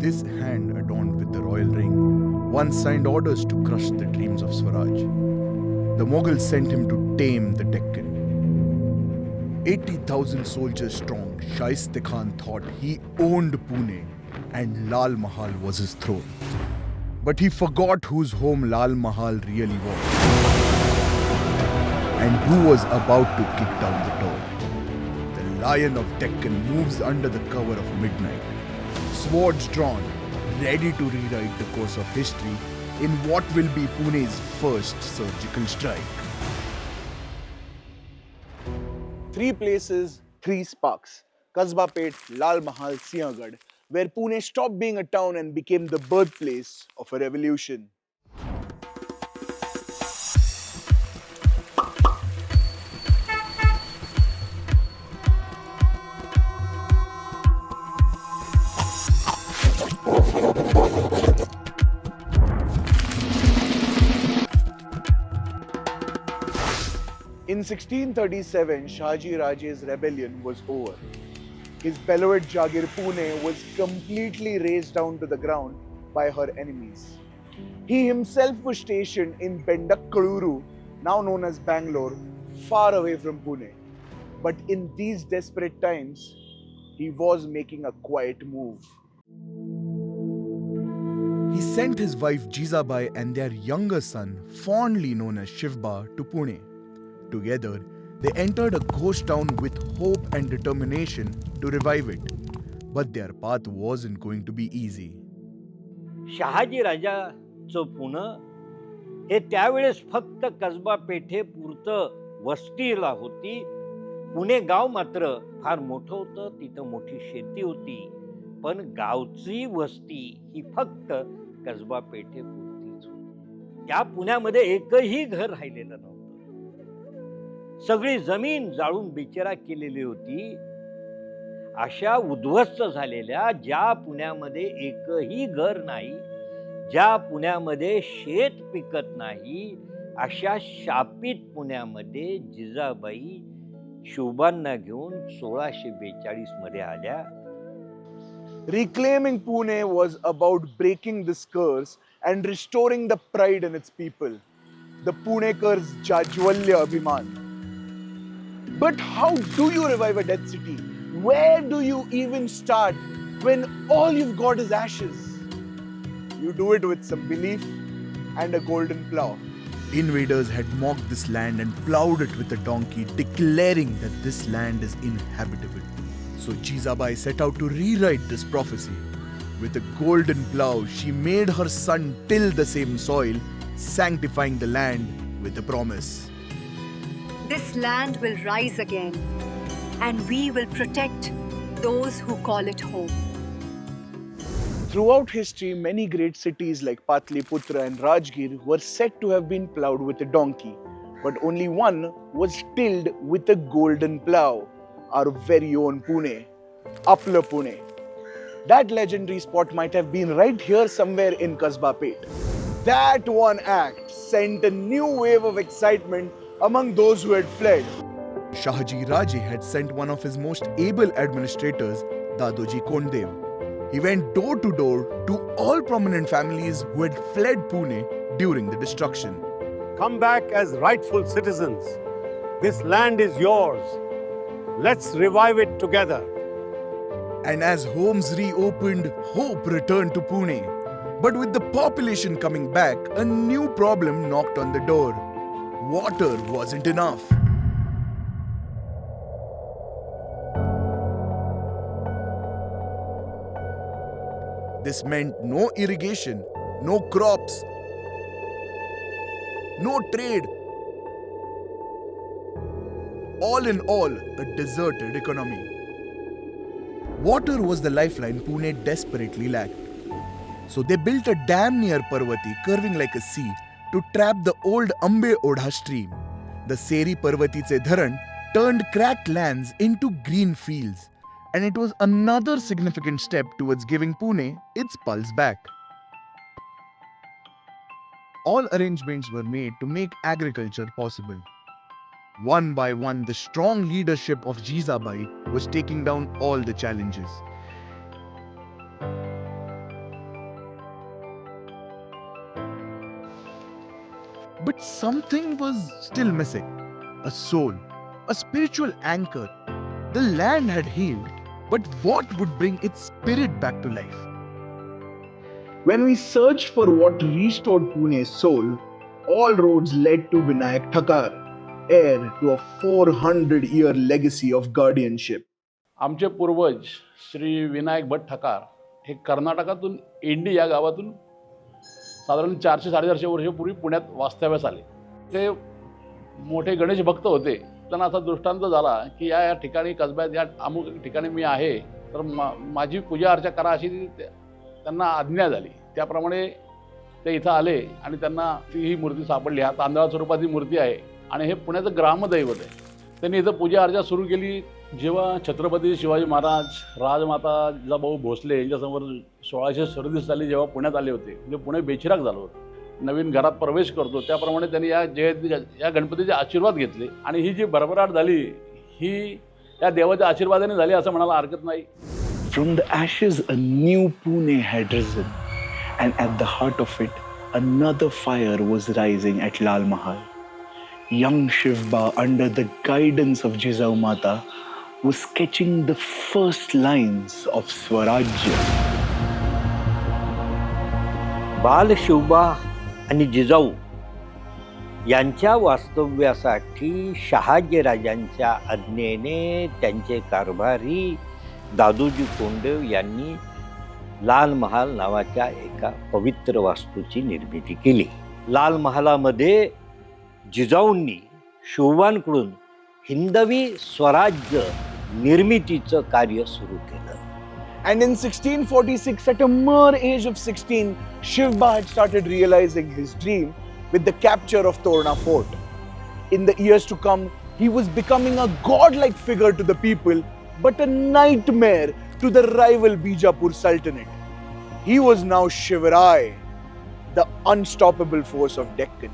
This hand adorned with the royal ring once signed orders to crush the dreams of Swaraj. The Mughals sent him to tame the Deccan. 80,000 soldiers strong, Shaiste Khan thought he owned Pune and Lal Mahal was his throne. But he forgot whose home Lal Mahal really was and who was about to kick down the door. The Lion of Deccan moves under the cover of midnight, swords drawn, ready to rewrite the course of history in what will be Pune's first surgical strike. Three places, three sparks. Kasba Pet, Lal Mahal, Sinhgarh, where Pune stopped being a town and became the birthplace of a revolution. In 1637, Shahaji Raje's rebellion was over. His beloved Jagir Pune was completely razed down to the ground by her enemies. He himself was stationed in Bendakkaluru, now known as Bangalore, far away from Pune. But in these desperate times, he was making a quiet move. He sent his wife Jizabai and their younger son, fondly known as Shivba, to Pune. Together, they entered a ghost town with hope and determination to revive it. But their path wasn't going to be easy. Shahaji राजाचं पुणे हे त्यावेळेस फक्त कसबा पेठेपुरतं वस्तीला होती. पुणे गाव मात्र फार मोठं होतं, तिथं मोठी शेती होती. पण गावची वस्ती ही फक्त कसबा पेठेपुरतीच होती. त्या पुण्यामध्ये एकही घर राहिलेलं नव्हतं. सगळी जमीन जाळून बिचेरा केलेली होती. अशा उद्ध्वस्त झालेल्या ज्या पुण्यामध्ये एकही घर नाही, ज्या पुण्यामध्ये शेत पिकत नाही, अशा शापित पुण्यामध्ये जिजाबाई शिवबांना घेऊन 1642 मध्ये आल्या. Reclaiming Pune was about breaking this curse and restoring the pride in its people, the Punekars' Jajwalya Abhiman. But how do you revive a dead city? Where do you even start when all you've got is ashes? You do it with some belief and a golden plow. Invaders had mocked this land and plowed it with a donkey, declaring that this land is inhabitable. So Jizabai set out to rewrite this prophecy. With a golden plow, she made her son till the same soil, sanctifying the land with a promise. This land will rise again, and we will protect those who call it home. Throughout history, many great cities like Patliputra and Rajgir were said to have been plowed with a donkey, but only one was tilled with a golden plow, our very own Pune, Apla Pune. That legendary spot might have been right here somewhere in Kasba Pet. That one act sent a new wave of excitement among those who had fled. Shahaji Raje had sent one of his most able administrators, Dadoji Kondev. He went door to door to all prominent families who had fled Pune during the destruction. Come back as rightful citizens. This land is yours. Let's revive it together. And as homes reopened, hope returned to Pune. But with the population coming back, a new problem knocked on the door. Water wasn't enough. This meant no irrigation, no crops, no trade. All in all, a deserted economy. Water was the lifeline Pune desperately lacked. So they built a dam near Parvati, curving like a sea, to trap the old Ambe Odha stream. The Seri Parvatiche Dharan turned cracked lands into green fields. And it was another significant step towards giving Pune its pulse back. All arrangements were made to make agriculture possible. One by one, the strong leadership of Jizabai was taking down all the challenges. But something was still missing. A soul, a spiritual anchor. The land had healed, but what would bring its spirit back to life? When we searched for what restored Pune's soul, all roads led to Vinayak Thakar, heir to a 400-year legacy of guardianship. आमचे पूर्वज श्री विनायक भट ठकार हे कर्नाटकातून इंडी या गावातून साधारण 400-450 वर्षापूर्वी पुण्यात वास्तव्यास आले. ते मोठे गणेश भक्त होते. त्यांना असा दृष्टांत झाला की या ठिकाणी कसब्यात या अमुक ठिकाणी मी आहे, तर माझी पूजा अर्चा करा अशी त्यांना आज्ञा झाली. त्याप्रमाणे ते इथं आले आणि त्यांना ही मूर्ती सापडली. हा तांदळा स्वरूपाची मूर्ती आहे आणि हे पुण्याचं ग्रामदैवत आहे. त्यांनी इथं पूजा अर्चा सुरू केली. जेव्हा छत्रपती शिवाजी महाराज राजमाता जिजाबाऊ भोसले यांच्यासमोर 1637 साली जेव्हा पुण्यात आले होते, म्हणजे पुणे बेचिराग झालं होतं, नवीन घरात प्रवेश करतो त्याप्रमाणे त्यांनी या गणपतीचे आशीर्वाद घेतले आणि ही जी भरभराट झाली ही या देवाच्या आशीर्वादाने झाली असं म्हणायला हरकत नाही. From the ashes, a new Pune had risen, and at the heart of it, another fire was rising at Lal Mahal. Young Shivba, under the guidance of Jizau Mata, was sketching the first lines of Swarajya. बाल शिवबा आणि जिजाऊ यांच्या वास्तव्यासाठी शहाजीराजांच्या आज्ञेने त्यांचे कारभारी दादोजी कोंडदेव यांनी लाल महाल नावाच्या एका पवित्र वास्तूची निर्मिती केली. लाल महालामध्ये जिजाऊंनी शिवबांकडून हिंदवी स्वराज्य निर्मितीचं कार्य सुरू केलं. And in 1646, at a mere age of 16, Shivba had started realizing his dream with the capture of Torna Fort. In the years to come, he was becoming a godlike figure to the people, but a nightmare to the rival Bijapur Sultanate. He was now Shivarai, the unstoppable force of Deccan.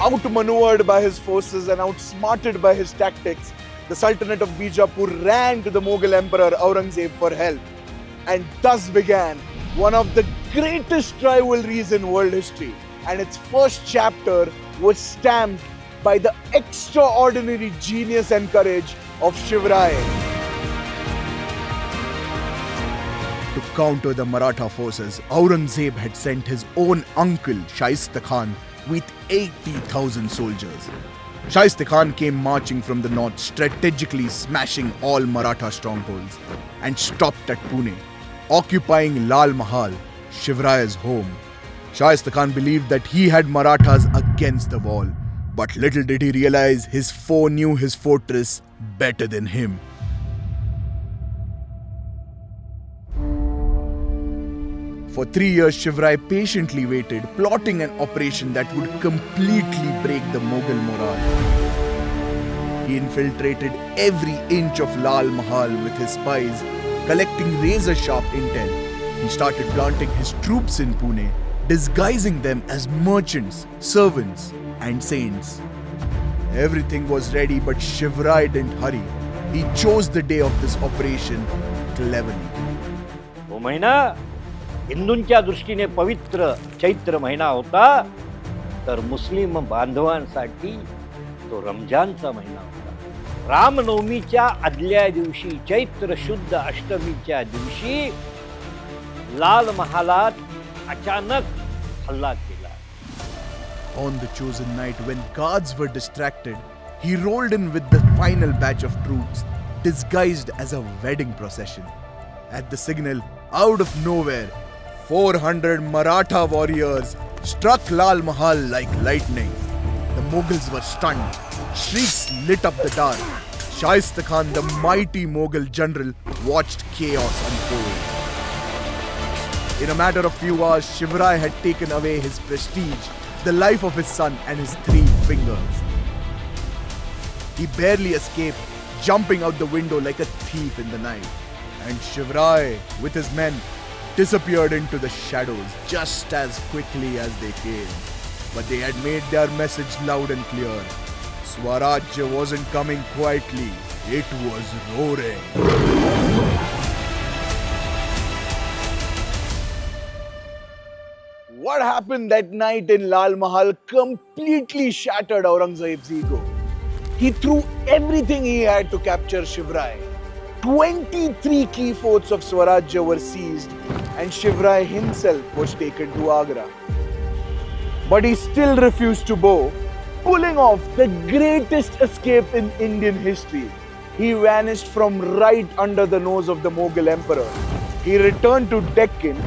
Outmaneuvered by his forces and outsmarted by his tactics, the Sultanate of Bijapur ran to the Mughal Emperor Aurangzeb for help. And thus began one of the greatest rivalries in world history. And its first chapter was stamped by the extraordinary genius and courage of Shivarai. To counter the Maratha forces, Aurangzeb had sent his own uncle Shaista Khan with 80,000 soldiers. Shaista Khan came marching from the north, strategically smashing all Maratha strongholds, and stopped at Pune, occupying Lal Mahal, Shivrai's home. Shaista Khan believed that he had Marathas against the wall, but little did he realize his foe knew his fortress better than him. For 3 years, Shivrai patiently waited, plotting an operation that would completely break the Mughal morale. He infiltrated every inch of Lal Mahal with his spies, collecting razor-sharp intel. He started planting his troops in Pune, disguising them as merchants, servants, and saints. Everything was ready, but Shivrai didn't hurry. He chose the day of this operation cleverly. तो महिना हिंदूंच्या दृष्टीने पवित्र चैत्र महिना होता, तर मुस्लिम बांधवांसाठी तो रमजानचा महिना होता. रामनवमीच्या आदल्या दिवशी चैत्र शुद्ध अष्टमीच्या दिवशी लाल महालात अचानक हल्ला केला. On the chosen night, when guards were distracted, he rolled in with the final batch of troops, disguised as a wedding procession. At the signal, out of nowhere, 400 Maratha warriors struck Lal Mahal like lightning. The Mughals were stunned. Shrieks lit up the dark. Shaista Khan, the mighty Mughal general, watched chaos unfold. In a matter of few hours, Shivrai had taken away his prestige, the life of his son, and his 3 fingers. He barely escaped, jumping out the window like a thief in the night. And Shivrai, with his men, disappeared into the shadows just as quickly as they came. But they had made their message loud and clear. Swaraj wasn't coming quietly, it was roaring. What happened that night in Lal Mahal completely shattered Aurangzeb's ego. He threw everything he had to capture Shivrai. 23 key forts of Swarajya were seized and Shivrai himself was taken to Agra. But he still refused to bow, pulling off the greatest escape in Indian history. He vanished from right under the nose of the Mughal emperor. He returned to Deccan,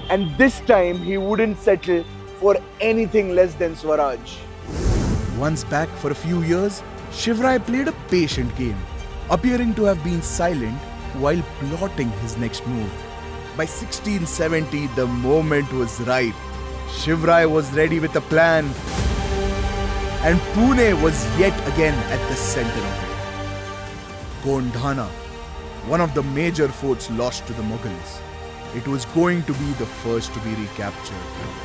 and this time he wouldn't settle for anything less than Swaraj. Once back for a few years, Shivrai played a patient game, appearing to have been silent while plotting his next move. By 1670, the moment was right. Shivrai was ready with a plan, and Pune was yet again at the center of it. Gondhana, one of the major forts lost to the Mughals. It was going to be the first to be recaptured,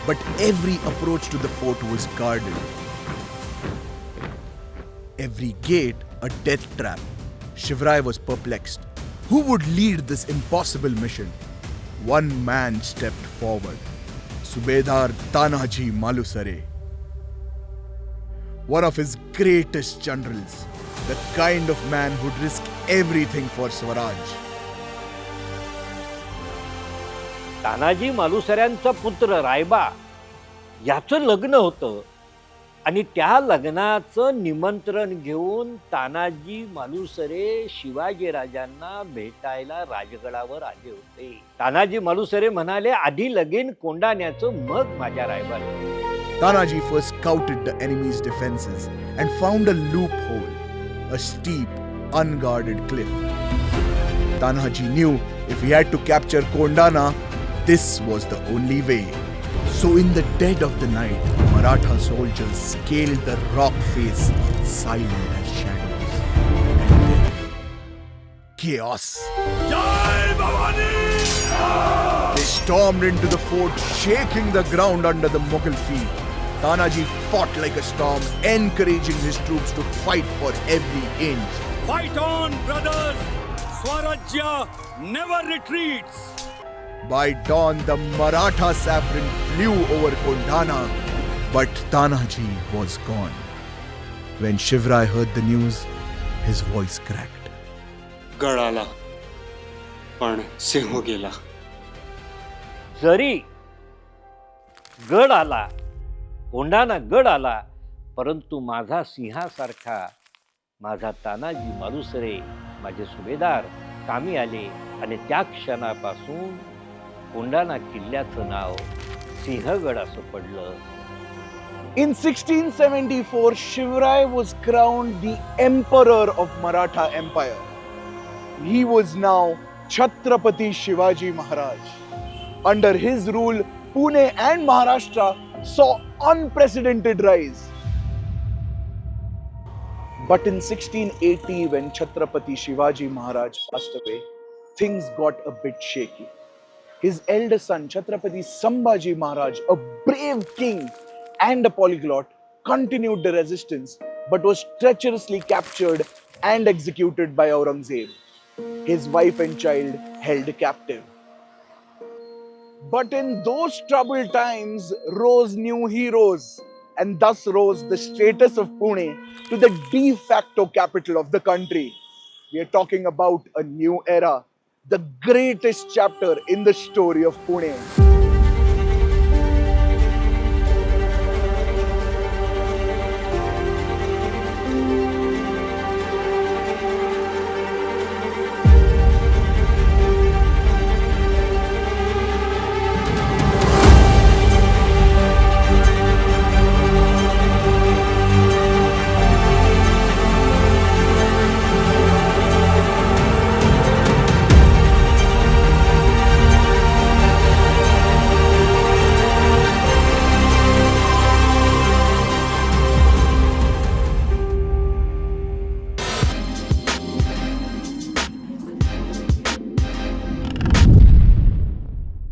but every approach to the fort was guarded. Every gate a death trap. Shivrai was perplexed. Who would lead this impossible mission? One man stepped forward. Subedar Tanaji Malusare. One of his greatest generals. The kind of man who'd risk everything for Swaraj. Tanaji मालुसऱ्यांचा पुत्र रायबा याचं लग्न होतं आणि त्या लग्नाचं निमंत्रण घेऊन तानाजी मालुसरे शिवाजी राजांना भेटायला राजगडावर आले होते. तानाजी मालुसरे म्हणाले, आधी लगीन कोंडाण्याचं मग माझ्या रायबाला. Tanaji first scouted the enemy's defenses and found a loophole, a steep, unguarded cliff. Tanaji knew if he had to capture Kondana, this was the only way. So in the dead of the night, Maratha soldiers scaled the rock face, silent as shadows. And then, chaos. They stormed into the fort, shaking the ground under the Mughal feet. Tanaji fought like a storm, encouraging his troops to fight for every inch. Fight on, brothers! Swarajya never retreats! By dawn, the Maratha saffron flew over Kondana, but Tanaji was gone. When Shivrai heard the news, his voice cracked. गड आला पण सिंह गेला. जरी गड आला, कोंडाणा गड आला, परंतु माझा सिंहासारखा माझा तानाजी मालुसरे, माझे सुभेदार कामी आले आणि त्या क्षणापासून कोंडाणा किल्ल्याचं नाव सिंहगड असं पडलं. In 1674, Shivrai was crowned the Emperor of Maratha Empire. He was now Chhatrapati Shivaji Maharaj. Under his rule, Pune and Maharashtra saw unprecedented rise. But in 1680, when Chhatrapati Shivaji Maharaj passed away, things got a bit shaky. His eldest son, Chhatrapati Sambhaji Maharaj, a brave king and a polyglot, continued the resistance but was treacherously captured and executed by Aurangzeb. His wife and child held captive. But in those troubled times rose new heroes, and thus rose the status of Pune to the de facto capital of the country. We are talking about a new era, the greatest chapter in the story of Pune.